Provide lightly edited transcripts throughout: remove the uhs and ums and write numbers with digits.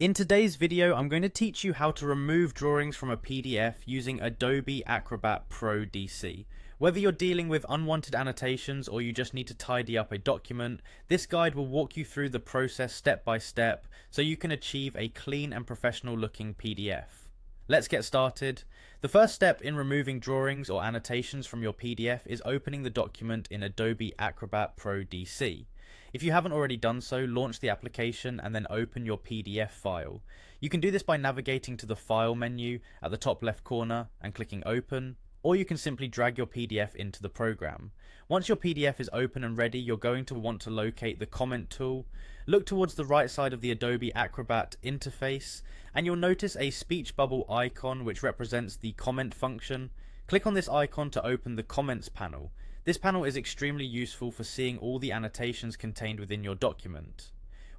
In today's video, I'm going to teach you how to remove drawings from a PDF using Adobe Acrobat Pro DC. Whether you're dealing with unwanted annotations or you just need to tidy up a document, this guide will walk you through the process step by step so you can achieve a clean and professional looking PDF. Let's get started. The first step in removing drawings or annotations from your PDF is opening the document in Adobe Acrobat Pro DC. If you haven't already done so, launch the application and then open your PDF file. You can do this by navigating to the File menu at the top left corner and clicking Open, or you can simply drag your PDF into the program. Once your PDF is open and ready, you're going to want to locate the Comment tool. Look towards the right side of the Adobe Acrobat interface, and you'll notice a speech bubble icon which represents the comment function. Click on this icon to open the Comments panel. This panel is extremely useful for seeing all the annotations contained within your document.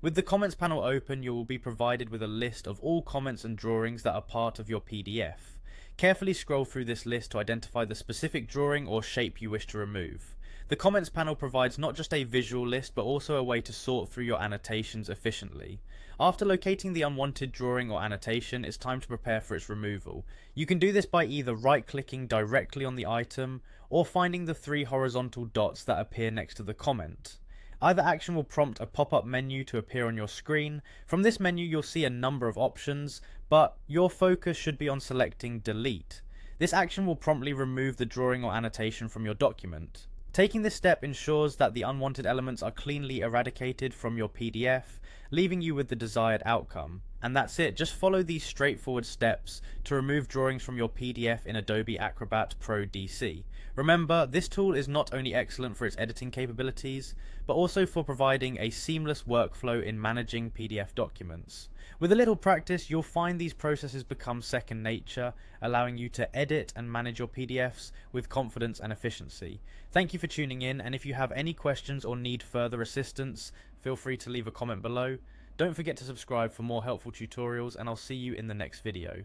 With the Comments panel open, you will be provided with a list of all comments and drawings that are part of your PDF. Carefully scroll through this list to identify the specific drawing or shape you wish to remove. The Comments panel provides not just a visual list, but also a way to sort through your annotations efficiently. After locating the unwanted drawing or annotation, it's time to prepare for its removal. You can do this by either right-clicking directly on the item, or finding the three horizontal dots that appear next to the comment. Either action will prompt a pop-up menu to appear on your screen. From this menu you'll see a number of options, but your focus should be on selecting Delete. This action will promptly remove the drawing or annotation from your document. Taking this step ensures that the unwanted elements are cleanly eradicated from your PDF, leaving you with the desired outcome. And that's it, just follow these straightforward steps to remove drawings from your PDF in Adobe Acrobat Pro DC. Remember, this tool is not only excellent for its editing capabilities, but also for providing a seamless workflow in managing PDF documents. With a little practice, you'll find these processes become second nature, allowing you to edit and manage your PDFs with confidence and efficiency. Thank you for tuning in, and if you have any questions or need further assistance, feel free to leave a comment below. Don't forget to subscribe for more helpful tutorials, and I'll see you in the next video.